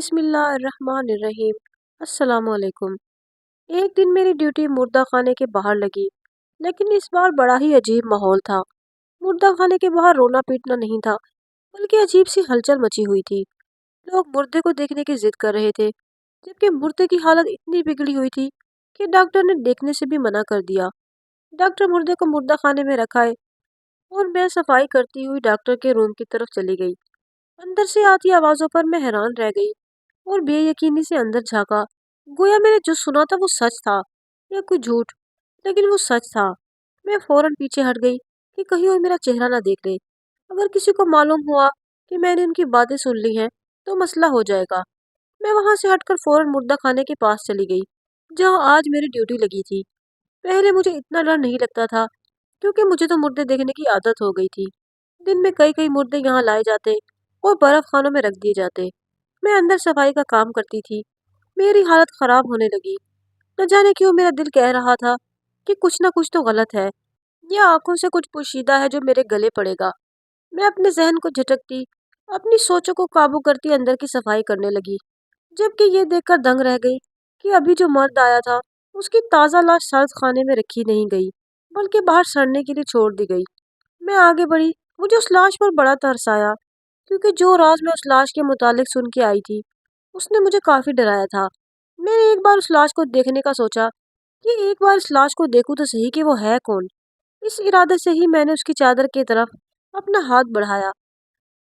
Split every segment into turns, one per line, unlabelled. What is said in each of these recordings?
بسم اللہ الرحمن الرحیم۔ السلام علیکم۔ ایک دن میری ڈیوٹی مردہ خانے کے باہر لگی، لیکن اس بار بڑا ہی عجیب ماحول تھا۔ مردہ خانے کے باہر رونا پیٹنا نہیں تھا، بلکہ عجیب سی ہلچل مچی ہوئی تھی۔ لوگ مردے کو دیکھنے کی ضد کر رہے تھے، جبکہ مردے کی حالت اتنی بگڑی ہوئی تھی کہ ڈاکٹر نے دیکھنے سے بھی منع کر دیا۔ ڈاکٹر مردے کو مردہ خانے میں رکھائے اور میں صفائی کرتی ہوئی ڈاکٹر کے روم کی طرف چلی گئی۔ اندر سے آتی آوازوں پر میں حیران رہ گئی اور بے یقینی سے اندر جھانکا۔ گویا میں نے جو سنا تھا وہ سچ تھا یا کوئی جھوٹ، لیکن وہ سچ تھا۔ میں فوراً پیچھے ہٹ گئی کہ کہیں وہ میرا چہرہ نہ دیکھ لے۔ اگر کسی کو معلوم ہوا کہ میں نے ان کی باتیں سن لی ہیں تو مسئلہ ہو جائے گا۔ میں وہاں سے ہٹ کر فوراً مردہ خانے کے پاس چلی گئی، جہاں آج میری ڈیوٹی لگی تھی۔ پہلے مجھے اتنا ڈر نہیں لگتا تھا، کیونکہ مجھے تو مردے دیکھنے کی عادت ہو گئی تھی۔ دن میں کئی مردے یہاں لائے جاتے اور برف خانوں میں رکھ دیے جاتے۔ میں اندر صفائی کا کام کرتی تھی۔ میری حالت خراب ہونے لگی۔ نہ جانے کیوں میرا دل کہہ رہا تھا کہ کچھ نہ کچھ تو غلط ہے، یا آنکھوں سے کچھ پوشیدہ ہے جو میرے گلے پڑے گا۔ میں اپنے ذہن کو جھٹکتی، اپنی سوچوں کو قابو کرتی اندر کی صفائی کرنے لگی، جبکہ یہ دیکھ کر دنگ رہ گئی کہ ابھی جو مرد آیا تھا اس کی تازہ لاش سرد خانے میں رکھی نہیں گئی، بلکہ باہر سڑنے کے لیے چھوڑ دی گئی۔ میں آگے بڑھی۔ مجھے اس لاش پر بڑا ترس آیا، کیونکہ جو راز میں اس لاش کے متعلق سن کے آئی تھی اس نے مجھے کافی ڈرایا تھا۔ میں نے ایک بار اس لاش کو دیکھنے کا سوچا کہ ایک بار اس لاش کو دیکھوں تو صحیح کہ وہ ہے کون۔ اس ارادے سے ہی میں نے اس کی چادر کی طرف اپنا ہاتھ بڑھایا۔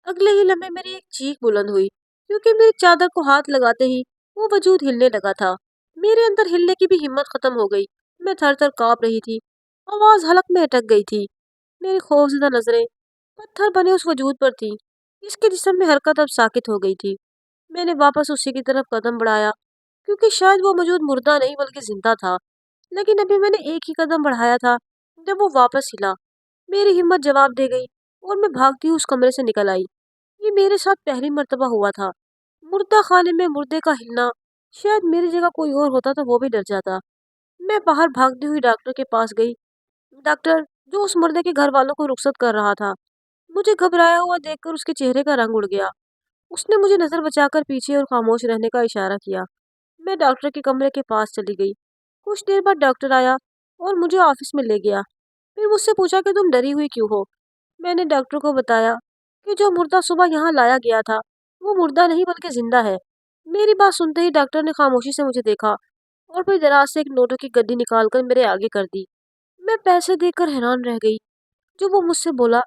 اگلے ہی لمحے میری ایک چیخ بلند ہوئی، کیونکہ میری چادر کو ہاتھ لگاتے ہی وہ وجود ہلنے لگا تھا۔ میرے اندر ہلنے کی بھی ہمت ختم ہو گئی۔ میں تھر تھر کانپ رہی تھی، آواز حلق میں اٹک گئی تھی۔ میری خوفزدہ نظریں پتھر بنے اس وجود پر تھی، جس کے جسم میں حرکت اب ساکت ہو گئی تھی۔ میں نے واپس اسی کی طرف قدم بڑھایا، کیونکہ شاید وہ موجود مردہ نہیں بلکہ زندہ تھا۔ لیکن ابھی میں نے ایک ہی قدم بڑھایا تھا جب وہ واپس ہلا۔ میری ہمت جواب دے گئی اور میں بھاگتی ہوئی اس کمرے سے نکل آئی۔ یہ میرے ساتھ پہلی مرتبہ ہوا تھا۔ مردہ خانے میں مردے کا ہلنا۔ شاید میری جگہ کوئی اور ہوتا تو وہ بھی ڈر جاتا۔ میں باہر بھاگتی ہوئی ڈاکٹر کے پاس گئی، ڈاکٹر جو اس مردے کے گھر والوں کو رخصت کر رہا تھا۔ مجھے گھبرایا ہوا دیکھ کر اس کے چہرے کا رنگ اڑ گیا۔ اس نے مجھے نظر بچا کر پیچھے اور خاموش رہنے کا اشارہ کیا۔ میں ڈاکٹر کے کمرے کے پاس چلی گئی۔ کچھ دیر بعد ڈاکٹر آیا اور مجھے آفس میں لے گیا۔ پھر مجھ سے پوچھا کہ تم ڈری ہوئی کیوں ہو؟ میں نے ڈاکٹر کو بتایا کہ جو مردہ صبح یہاں لایا گیا تھا وہ مردہ نہیں بلکہ زندہ ہے۔ میری بات سنتے ہی ڈاکٹر نے خاموشی سے مجھے دیکھا اور پھر دراز سے ایک نوٹوں کی گڈی نکال کر میرے آگے کر دی۔ میں پیسے دیکھ کر حیران رہ گئی جو وہ مجھ سے بولا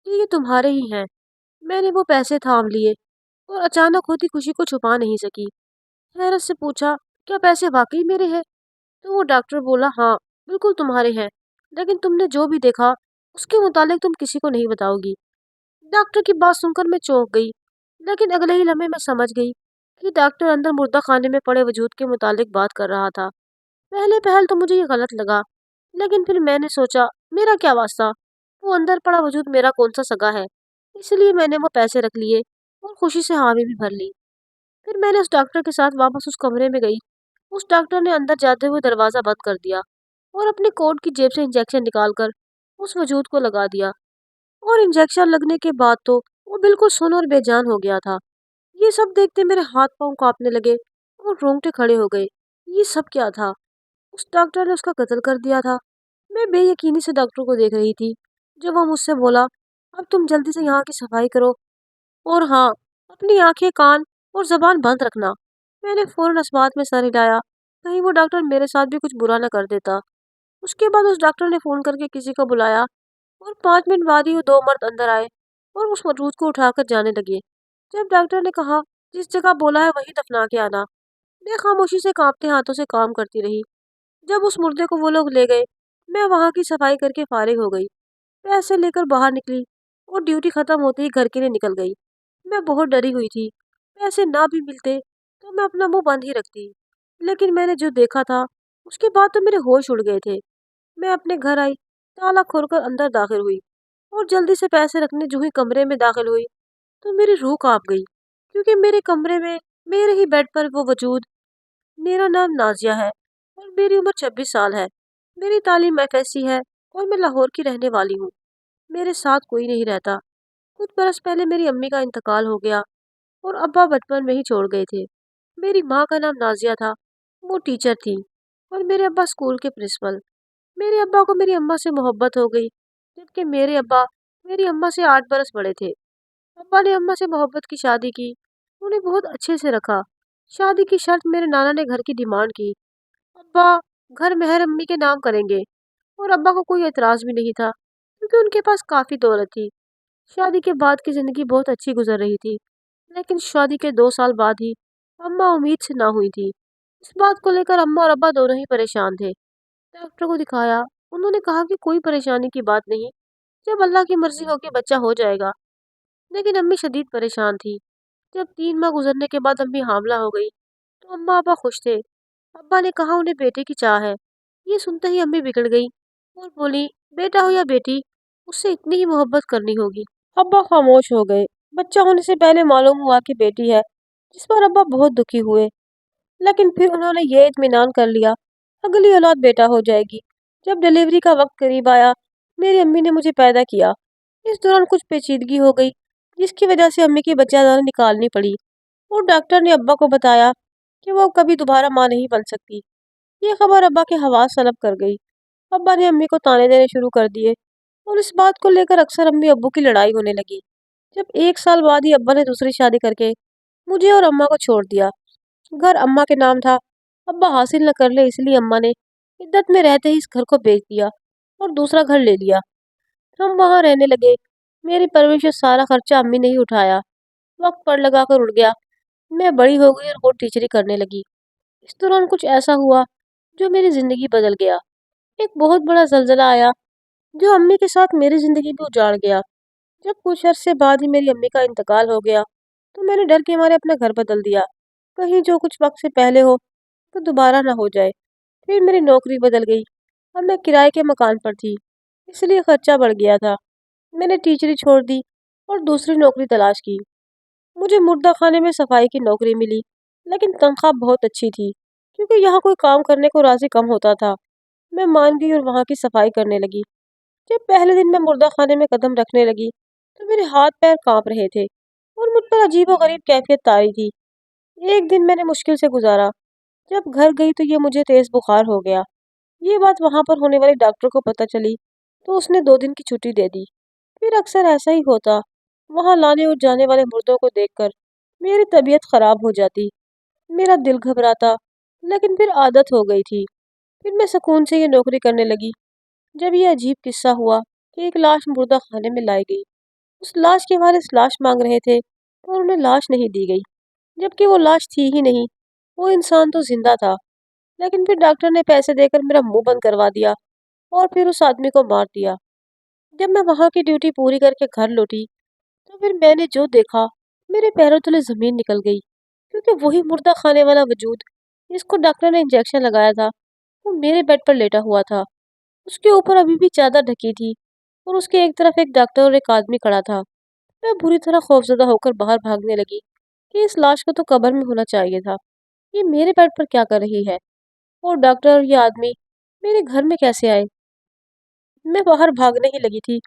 کہ یہ تمہارے ہی ہیں۔ میں نے وہ پیسے تھام لیے اور اچانک ہوتی خوشی کو چھپا نہیں سکی۔ حیرت سے پوچھا، کیا پیسے واقعی میرے ہیں؟ تو وہ ڈاکٹر بولا، ہاں بالکل تمہارے ہیں، لیکن تم نے جو بھی دیکھا اس کے متعلق تم کسی کو نہیں بتاؤ گی۔ ڈاکٹر کی بات سن کر میں چونک گئی، لیکن اگلے ہی لمحے میں سمجھ گئی کہ ڈاکٹر اندر مردہ خانے میں پڑے وجود کے متعلق بات کر رہا تھا۔ پہلے پہل تو مجھے یہ غلط لگا، لیکن پھر میں نے سوچا میرا کیا واسطہ، وہ اندر پڑا وجود میرا کون سا سگا ہے۔ اس لیے میں نے وہ پیسے رکھ لیے اور خوشی سے حامی بھی بھر لی۔ پھر میں نے اس ڈاکٹر کے ساتھ واپس اس کمرے میں گئی۔ اس ڈاکٹر نے اندر جاتے ہوئے دروازہ بند کر دیا اور اپنے کوٹ کی جیب سے انجیکشن نکال کر اس وجود کو لگا دیا، اور انجیکشن لگنے کے بعد تو وہ بالکل سن اور بے جان ہو گیا تھا۔ یہ سب دیکھتے میرے ہاتھ پاؤں کانپنے لگے اور رونگٹے کھڑے ہو گئے۔ یہ سب کیا تھا؟ اس ڈاکٹر نے اس کا قتل کر دیا تھا۔ میں بے یقینی سے ڈاکٹر کو دیکھ رہی تھی جب وہ مجھ سے بولا، اب تم جلدی سے یہاں کی صفائی کرو، اور ہاں، اپنی آنکھیں، کان اور زبان بند رکھنا۔ میں نے فوراً اس بات میں سر ہلایا، کہیں وہ ڈاکٹر میرے ساتھ بھی کچھ برا نہ کر دیتا۔ اس کے بعد اس ڈاکٹر نے فون کر کے کسی کو بلایا اور 5 منٹ بعد ہی وہ دو مرد اندر آئے اور اس موجود کو اٹھا کر جانے لگے۔ جب ڈاکٹر نے کہا جس جگہ بولا ہے وہیں دفنا کے آنا، میں خاموشی سے کانپتے ہاتھوں سے کام کرتی رہی۔ جب اس مردے کو وہ لوگ لے گئے، میں وہاں کی صفائی کر کے فارغ ہو گئی، پیسے لے کر باہر نکلی اور ڈیوٹی ختم ہوتے ہی گھر کے لیے نکل گئی۔ میں بہت ڈری ہوئی تھی، پیسے نہ بھی ملتے تو میں اپنا منہ بند ہی رکھتی، لیکن میں نے جو دیکھا تھا اس کے بعد تو میرے ہوش اڑ گئے تھے۔ میں اپنے گھر آئی، تالا کھول کر اندر داخل ہوئی اور جلدی سے پیسے رکھنے جو ہی کمرے میں داخل ہوئی تو میری روح کانپ گئی، کیونکہ میرے کمرے میں میرے ہی بیڈ پر وہ وجود۔ میرا نام نازیہ ہے اور میری عمر 26 سال ہے۔ میری تعلیم FSc ہے اور میں لاہور کی رہنے والی ہوں۔ میرے ساتھ کوئی نہیں رہتا۔ کچھ برس پہلے میری امی کا انتقال ہو گیا اور ابا بچپن میں ہی چھوڑ گئے تھے۔ मेरी माँ का नाम नाजिया था, वो टीचर थी, और मेरे अब्बा स्कूल के प्रिंसिपल। मेरे अब्बा को मेरी अम्मा से मोहब्बत हो गई, जबकि मेरे अब्बा मेरी अम्मा से 8 बरस बड़े थे। अब्बा ने अम्मा से मोहब्बत की शादी की, उन्हें बहुत अच्छे से रखा। शादी की शर्त मेरे नाना ने घर की डिमांड की, अब्बा घर मेहर अम्मी के नाम करेंगे। और अब्बा को कोई एतराज भी नहीं था, क्योंकि उनके पास काफी दौलत थी। शादी के बाद की जिंदगी बहुत अच्छी गुजर रही थी, लेकिन शादी के 2 साल बाद ही अम्मा उम्मीद से ना हुई थी। इस बात को लेकर अम्मा और अब्बा दोनों ही परेशान थे। डॉक्टर को दिखाया, उन्होंने कहा कि कोई परेशानी की बात नहीं, जब अल्लाह की मर्जी होगी बच्चा हो जाएगा। लेकिन अम्मी शदीद परेशान थी। जब 3 माह गुजरने के बाद अम्मी हामला हो गई, तो अम्मा अब्बा खुश थे। अब्बा ने कहा उन्हें बेटे की चाह है। ये सुनते ही अम्मी बिगड़ गई और बोली, बेटा हो या बेटी, उससे इतनी ही मोहब्बत करनी होगी। अब्बा खामोश हो गए। बच्चा होने से पहले मालूम हुआ कि बेटी है, जिस पर अब्बा बहुत दुखी हुए। लेकिन फिर उन्होंने ये इत्मीनान कर लिया, अगली औलाद बेटा हो जाएगी। जब डिलीवरी का वक्त करीब आया, मेरी अम्मी ने मुझे पैदा किया। इस दौरान कुछ पेचीदगी हो गई, जिसकी वजह से अम्मी की बच्चादानी निकालनी पड़ी। और डॉक्टर ने अब्बा को बताया कि वो कभी दोबारा माँ नहीं बन सकती। ये खबर अब्बा के हवास तलब कर गई। अब्बा ने अम्मी को ताने देने शुरू कर दिए, और इस बात को लेकर अक्सर अम्मी अब्बू की लड़ाई होने लगी। जब 1 साल बाद ही अब्बा ने दूसरी शादी करके मुझे और अम्मा को छोड़ दिया। घर अम्मा के नाम था, अब्बा हासिल न कर ले इसलिए अम्मा ने इद्दत में रहते ही इस घर को बेच दिया और दूसरा घर ले लिया। हम वहाँ रहने लगे। मेरी परवरिश का सारा खर्चा अम्मी ने ही उठाया। वक्त पर लगा कर उड़ गया। मैं बड़ी हो गई और खुद टीचरी करने लगी। इस दौरान कुछ ऐसा हुआ जो मेरी जिंदगी बदल गया। एक बहुत बड़ा जल्जला आया, जो अम्मी के साथ मेरी जिंदगी भी उजाड़ गया। जब कुछ अरसे बाद ही मेरी अम्मी का इंतकाल हो गया, तो मैंने डर के मारे अपना घर बदल दिया, कहीं जो कुछ वक्त से पहले हो तो दोबारा ना हो जाए। फिर मेरी नौकरी बदल गई। अब मैं किराए के मकान पर थी, इसलिए खर्चा बढ़ गया था। मैंने टीचरी छोड़ दी और दूसरी नौकरी तलाश की। मुझे मुर्दा खाने में सफाई की नौकरी मिली, लेकिन तनख्वाह बहुत अच्छी थी, क्योंकि यहाँ कोई काम करने को राजी कम होता था। मैं मान गई और वहाँ की सफाई करने लगी। जब पहले दिन मैं मुर्दा खाने में कदम रखने लगी, तो मेरे हाथ पैर कांप रहे थे और मुझ पर अजीब और गरीब कैफियत तारी थी। एक दिन मैंने मुश्किल से गुजारा। जब घर गई तो ये मुझे तेज बुखार हो गया। ये बात वहां पर होने वाले डॉक्टर को पता चली, तो उसने 2 दिन की छुट्टी दे दी। फिर अक्सर ऐसा ही होता, वहां लाने और जाने वाले मुर्दों को देखकर मेरी तबीयत खराब हो जाती, मेरा दिल घबराता। लेकिन फिर आदत हो गई थी। फिर मैं सुकून से ये नौकरी करने लगी। जब ये अजीब किस्सा हुआ कि एक लाश मुर्दा खाने में लाई गई। उस लाश के वारिस लाश मांग रहे थे, और उन्हें लाश नहीं दी गई, जबकि वो लाश थी ही नहीं। वो इंसान तो जिंदा था। लेकिन फिर डॉक्टर ने पैसे देकर मेरा मुंह बंद करवा दिया और फिर उस आदमी को मार दिया। जब मैं वहां की ड्यूटी पूरी करके घर लौटी, तो फिर मैंने जो देखा, मेरे पैरों तले जमीन निकल गई, क्योंकि वही मुर्दा खाने वाला वजूद जिसको डॉक्टर ने इंजेक्शन लगाया था, वो मेरे बेड पर लेटा हुआ था। उसके ऊपर अभी भी चादर ढकी थी, और उसके एक तरफ एक डॉक्टर और एक आदमी खड़ा था। मैं बुरी तरह खौफजदा होकर बाहर भागने लगी कि इस लाश को तो कब्र में होना चाहिए था। ये मेरे बेड पर क्या कर रही है? और डॉक्टर और ये आदमी मेरे घर में कैसे आए? मैं बाहर भागने ही लगी थी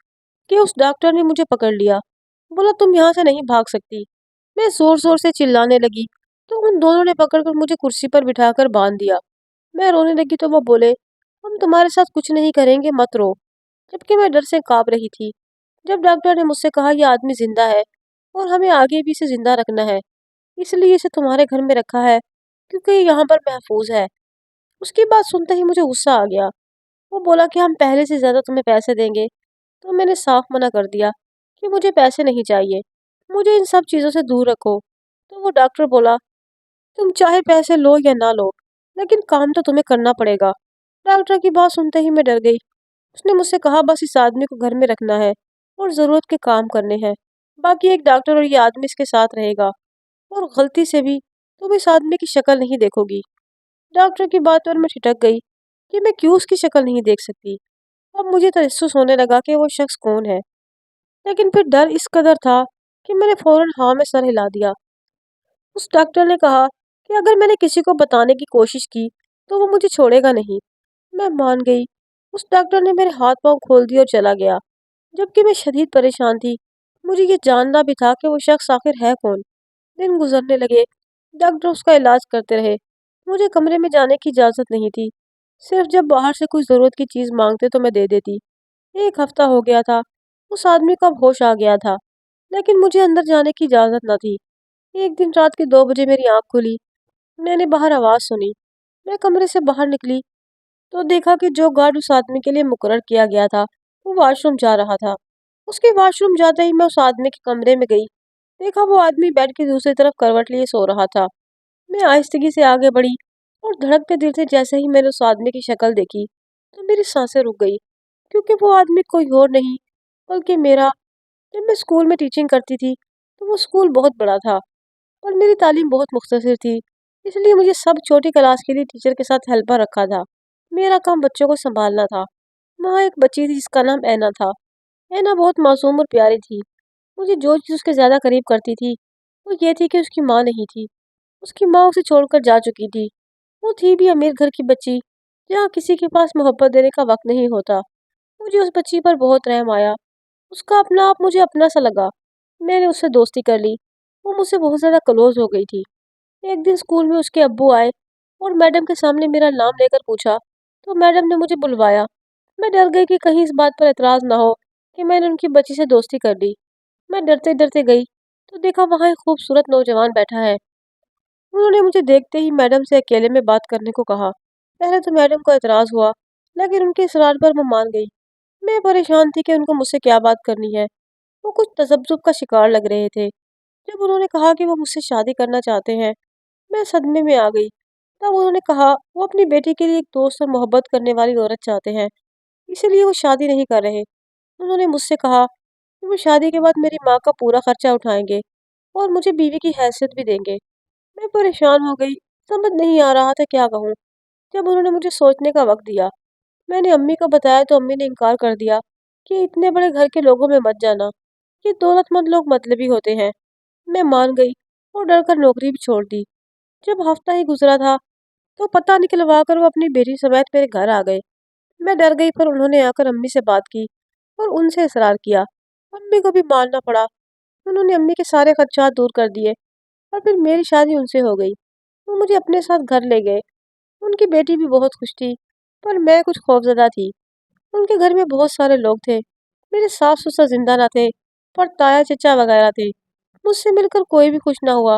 कि उस डॉक्टर ने मुझे पकड़ लिया। बोला, तुम यहाँ से नहीं भाग सकती। मैं जोर जोर से चिल्लाने लगी, तो उन दोनों ने पकड़कर मुझे कुर्सी पर बिठाकर बांध दिया। मैं रोने लगी तो वो बोले, हम तुम्हारे साथ कुछ नहीं करेंगे, मत रो। जबकि मैं डर से कांप रही थी। जब डॉक्टर ने मुझसे कहा, यह आदमी जिंदा है और हमें आगे भी इसे जिंदा रखना है, इसलिए इसे तुम्हारे घर में रखा है, क्योंकि ये यहाँ पर महफूज है। उसकी बात सुनते ही मुझे गुस्सा आ गया। वो बोला कि हम पहले से ज्यादा तुम्हें पैसे देंगे। तो मैंने साफ मना कर दिया कि मुझे पैसे नहीं चाहिए, मुझे इन सब चीज़ों से दूर रखो। तो वो डॉक्टर बोला, तुम चाहे पैसे लो या ना लो, लेकिन काम तो तुम्हें करना पड़ेगा। डॉक्टर की बात सुनते ही मैं डर गई। उसने मुझसे कहा, बस इस आदमी को घर में रखना है और ज़रूरत के काम करने हैं। बाकी एक डॉक्टर और ये आदमी इसके साथ रहेगा, और गलती से भी तुम इस आदमी की शक्ल नहीं देखोगी। डॉक्टर की बात पर मैं ठिठक गई कि मैं क्यों उसकी शक्ल नहीं देख सकती। अब मुझे तजस्सुस होने लगा कि वो शख्स कौन है, लेकिन फिर डर इस कदर था कि मैंने फौरन हाँ में सर हिला दिया। उस डॉक्टर ने कहा कि अगर मैंने किसी को बताने की कोशिश की तो वो मुझे छोड़ेगा नहीं। मैं मान गई। उस डॉक्टर ने मेरे हाथ पांव खोल दिए और चला गया, जबकि मैं शदीद परेशान थी। मुझे ये जानना भी था कि वो शख्स आखिर है कौन। दिन गुजरने लगे। डॉक्टर उसका इलाज करते रहे। मुझे कमरे में जाने की इजाज़त नहीं थी। सिर्फ जब बाहर से कोई ज़रूरत की चीज़ मांगते तो मैं दे देती। 1 हफ्ता हो गया था। उस आदमी को अब होश आ गया था, लेकिन मुझे अंदर जाने की इजाज़त न थी। एक दिन रात के 2 बजे मेरी आँख खुली। मैंने बाहर आवाज़ सुनी। मैं कमरे से बाहर निकली तो देखा कि जो गार्ड उस आदमी के लिए मुकर्रर किया गया था, वो वॉशरूम जा रहा था। उसके वॉशरूम जाते ही मैं उस आदमी के कमरे में गई। देखा वो आदमी बेड की दूसरी तरफ करवट लिए सो रहा था। मैं आहिस्तगी से आगे बढ़ी और धड़कते दिल से जैसे ही मैंने उस आदमी की शक्ल देखी, तो मेरी सांसें रुक गई, क्योंकि वो आदमी कोई और नहीं, बल्कि मेरा। जब मैं स्कूल में टीचिंग करती थी, तो वो स्कूल बहुत बड़ा था और मेरी तालीम बहुत मुख्तसर थी। इसलिए मुझे सब छोटी क्लास के लिए टीचर के साथ हेल्पर रखा था। मेरा काम बच्चों को संभालना था। वहाँ एक बच्ची थी जिसका नाम ऐना था। ऐना बहुत मासूम और प्यारी थी। मुझे जो चीज़ उसके ज़्यादा करीब करती थी, वो ये थी कि उसकी माँ नहीं थी। उसकी माँ उसे छोड़कर जा चुकी थी। वो थी भी अमीर घर की बच्ची, जहाँ किसी के पास मोहब्बत देने का वक्त नहीं होता। मुझे उस बच्ची पर बहुत रहम आया। उसका अपना आप मुझे अपना सा लगा। मैंने उससे दोस्ती कर ली। वो मुझसे बहुत ज़्यादा क्लोज हो गई थी। एक दिन स्कूल में उसके अब्बू आए और मैडम के सामने मेरा नाम लेकर पूछा, तो मैडम ने मुझे बुलवाया। मैं डर गई कि कहीं इस बात पर एतराज़ ना हो कि मैंने उनकी बच्ची से दोस्ती कर ली। मैं डरते डरते गई तो देखा वहाँ एक खूबसूरत नौजवान बैठा है। उन्होंने मुझे देखते ही मैडम से अकेले में बात करने को कहा। पहले तो मैडम को एतराज़ हुआ, लेकिन उनके इसरार पर मैं मान गई। मैं परेशान थी कि उनको मुझसे क्या बात करनी है। वो कुछ तसब्बुब का शिकार लग रहे थे। जब उन्होंने कहा कि वो मुझसे शादी करना चाहते हैं, मैं सदमे में आ गई। तब उन्होंने कहा वो अपनी बेटी के लिए एक दोस्त और मोहब्बत करने वाली औरत चाहते हैं, इसीलिए वो शादी नहीं कर रहे। उन्होंने मुझसे कहा कि वो शादी के बाद मेरी माँ का पूरा खर्चा उठाएंगे और मुझे बीवी की हैसियत भी देंगे। मैं परेशान हो गई, समझ नहीं आ रहा था क्या कहूँ। जब उन्होंने मुझे सोचने का वक्त दिया, मैंने अम्मी को बताया तो अम्मी ने इनकार कर दिया कि इतने बड़े घर के लोगों में मत जाना, ये दौलतमंद लोग मतलबी होते हैं। मैं मान गई और डर कर नौकरी भी छोड़ दी। जब हफ्ता ही गुजरा था, तो पता निकलवा कर वो अपनी बेटी समेत मेरे घर आ गए। मैं डर गई, पर उन्होंने आकर अम्मी से बात की और उनसे इसरार किया। अम्मी को भी मानना पड़ा। उन्होंने अम्मी के सारे खर्चात दूर कर दिए और फिर मेरी शादी उनसे हो गई। वो मुझे अपने साथ घर ले गए। उनकी बेटी भी बहुत खुश थी, पर मैं कुछ खौफज़दा थी। उनके घर में बहुत सारे लोग थे। मेरे सास ससुर जिंदा न थे, पर ताया चचा वगैरह थे। मुझसे मिलकर कोई भी खुश ना हुआ,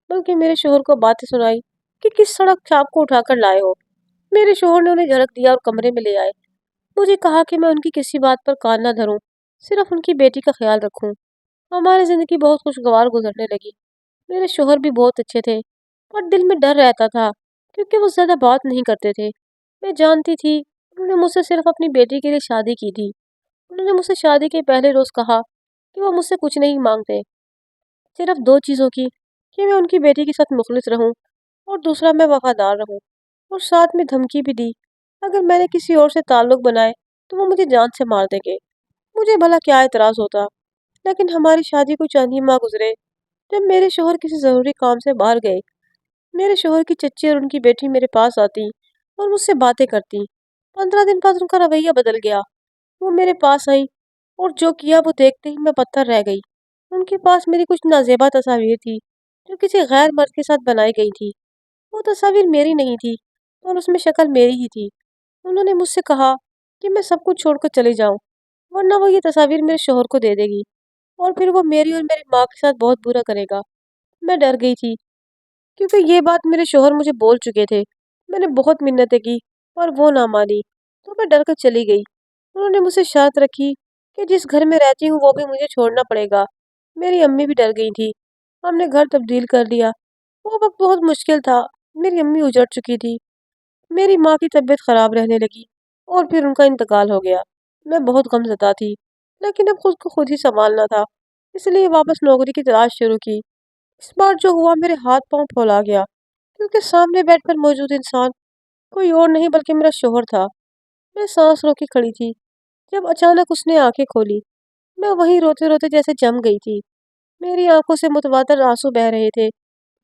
बल्कि मेरे शोहर को बातें सुनाई कि किस सड़क सांप को उठाकर लाए हो। मेरे शोहर ने उन्हें झड़क दिया और कमरे में ले आए। मुझे कहा कि मैं उनकी किसी बात पर कान न धरूं, सिर्फ उनकी बेटी का ख्याल रखूं। हमारी जिंदगी बहुत खुशगवार गुजरने लगी। मेरे शोहर भी बहुत अच्छे थे, पर दिल में डर रहता था, क्योंकि वो ज़्यादा बात नहीं करते थे। मैं जानती थी उन्होंने मुझसे सिर्फ अपनी बेटी के लिए शादी की थी। उन्होंने मुझसे शादी के पहले रोज़ कहा कि वो मुझसे कुछ नहीं मांगते, सिर्फ 2 चीज़ों की, कि मैं उनकी बेटी के साथ मुखलिस रहूं और दूसरा मैं वफादार रहूं। और साथ में धमकी भी दी, अगर मैंने किसी और से ताल्लुक बनाए तो वो मुझे जान से मार देंगे। मुझे भला क्या एतराज़ होता। लेकिन हमारी शादी को चंद ही माह गुजरे जब मेरे शोहर किसी ज़रूरी काम से बाहर गए। मेरे शोहर की चच्ची और उनकी बेटी मेरे पास आती और मुझसे बातें करती। 15 दिन बाद उनका रवैया बदल गया। वो मेरे पास आई और जो किया वो देखते ही मैं पत्थर रह गई। उनके पास मेरी कुछ नाज़ेबा तस्वीर थी, जो किसी गैर मर्द के साथ बनाई गई थी। वो तस्वीर मेरी नहीं थी, और उसमें शक्ल मेरी ही थी। उन्होंने मुझसे कहा कि मैं सब कुछ छोड़कर चली जाऊं, वरना वो ये तस्वीर मेरे शोहर को दे देगी और फिर वो मेरी और मेरी माँ के साथ बहुत बुरा करेगा। मैं डर गई थी, क्योंकि ये बात मेरे शोहर मुझे बोल चुके थे। मैंने बहुत मिन्नतें की, पर वो ना मानी, तो मैं डर कर चली गई। उन्होंने मुझसे शर्त रखी कि जिस घर में रहती हूँ वो भी मुझे छोड़ना पड़ेगा। मेरी अम्मी भी डर गई थी। हमने घर तब्दील कर लिया। वो वक्त बहुत मुश्किल था। मेरी अम्मी उजड़ चुकी थी। मेरी माँ की तबीयत खराब रहने लगी और फिर उनका इंतकाल हो गया। मैं बहुत गमज़दा थी, लेकिन अब खुद को खुद ही संभालना था, इसलिए वापस नौकरी की तलाश शुरू की। इस बार जो हुआ, मेरे हाथ पांव फौला गया, क्योंकि सामने बेड पर मौजूद इंसान कोई और नहीं बल्कि मेरा शोहर था। मैं सांस रोके खड़ी थी, जब अचानक उसने आंखें खोली। मैं वहीं रोते रोते जैसे जम गई थी। मेरी आंखों से मुतवातर आंसू बह रहे थे।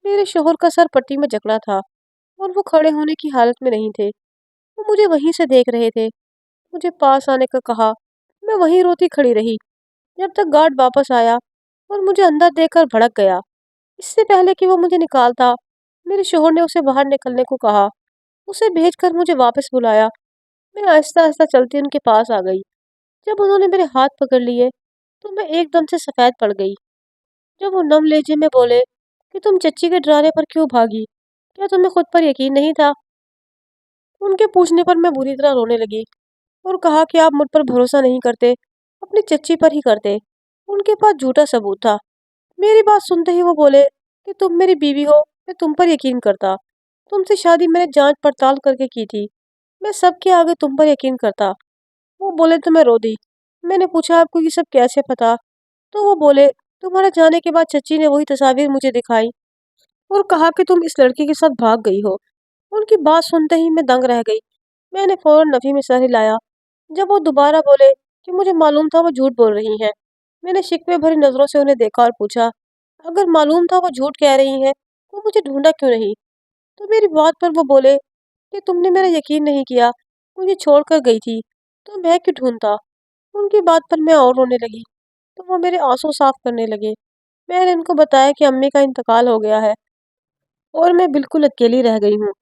मेरे शोहर का सर पट्टी में जकड़ा था और वो खड़े होने की हालत में नहीं थे। वो मुझे वहीं से देख रहे थे। मुझे पास आने का कहा। मैं वहीं रोती खड़ी रही, जब तक गार्ड वापस आया और मुझे अंदर देखकर भड़क गया। इससे पहले कि वो मुझे निकालता, मेरे शोहर ने उसे बाहर निकलने को कहा। उसे भेजकर मुझे वापस बुलाया। मैं आहिस्ता आहिस्ता चलती उनके पास आ गई। जब उन्होंने मेरे हाथ पकड़ लिए तो मैं एकदम से सफेद पड़ गई। जब वो नम लहजे में बोले कि तुम चच्ची के डराने पर क्यों भागी, क्या तुम्हें खुद पर यकीन नहीं था? उनके पूछने पर मैं बुरी तरह रोने लगी और कहा कि आप मुझ पर भरोसा नहीं करते, अपनी चच्ची पर ही करते। उनके पास झूठा सबूत था। मेरी बात सुनते ही वो बोले कि तुम मेरी बीवी हो, मैं तुम पर यकीन करता। तुमसे शादी मैंने जांच पड़ताल करके की थी। मैं सबके आगे तुम पर यकीन करता। वो बोले तो मैं रो दी। मैंने पूछा आपको ये सब कैसे पता? तो वो बोले तुम्हारे जाने के बाद चच्ची ने वही तस्वीर मुझे दिखाई और कहा कि तुम इस लड़के के साथ भाग गई हो। उनकी बात सुनते ही मैं दंग रह गई। मैंने फौरन नफी में सर हिलाया। जब वो दोबारा बोले कि मुझे मालूम था वो झूठ बोल रही हैं, मैंने शिकवे भरी नजरों से उन्हें देखा और पूछा, अगर मालूम था वो झूठ कह रही हैं, तो मुझे ढूंढा क्यों नहीं? तो मेरी बात पर वो बोले कि तुमने मेरा यकीन नहीं किया, मुझे छोड़कर गई थी, तो मैं क्यों ढूंढता? उनकी बात पर मैं और रोने लगी, तो वो मेरे आंसू साफ करने लगे। मैंने उनको बताया कि अम्मी का इंतकाल हो गया है और मैं बिल्कुल अकेली रह गई हूँ।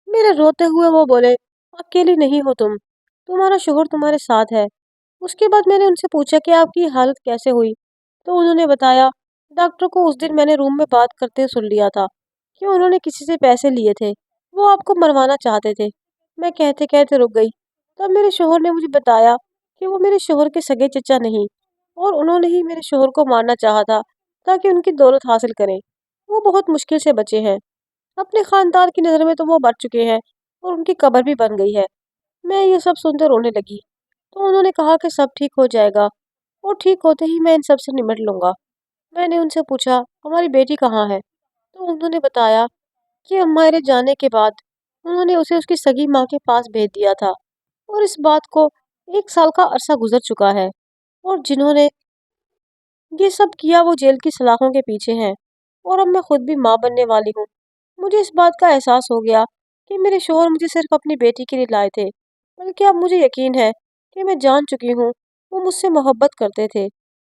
मेरे रोते हुए वो बोले, अकेली नहीं हो तुम, तुम्हारा शोहर तुम्हारे साथ है। उसके बाद मैंने उनसे पूछा कि आपकी हालत कैसे हुई, तो उन्होंने बताया, डॉक्टर को उस दिन मैंने रूम में बात करते सुन लिया था कि उन्होंने किसी से पैसे लिए थे, वो आपको मरवाना चाहते थे। मैं कहते कहते रुक गई। तब मेरे शोहर ने मुझे बताया कि वो मेरे शोहर के सगे चचा नहीं और उन्होंने ही मेरे शोहर को मारना चाहा था ताकि उनकी दौलत हासिल करें। वो बहुत मुश्किल से बचे हैं। अपने खानदान की नज़र में तो वो मर चुके हैं और उनकी कब्र भी बन गई है। मैं ये सब सुनकर रोने लगी। तो उन्होंने कहा कि सब ठीक हो जाएगा और ठीक होते ही मैं इन सब से निपट लूंगा। मैंने उनसे पूछा हमारी बेटी कहाँ है? तो उन्होंने बताया कि हमारे जाने के बाद उन्होंने उसे उसकी सगी माँ के पास भेज दिया था और इस बात को 1 साल का अरसा गुजर चुका है और जिन्होंने ये सब किया वो जेल की सलाखों के पीछे हैं और अब मैं खुद भी माँ बनने वाली हूँ। मुझे इस बात का एहसास हो गया कि मेरे शोहर मुझे सिर्फ अपनी बेटी के लिए लाए थे, बल्कि अब मुझे यकीन है कि मैं जान चुकी हूँ वो मुझसे मोहब्बत करते थे।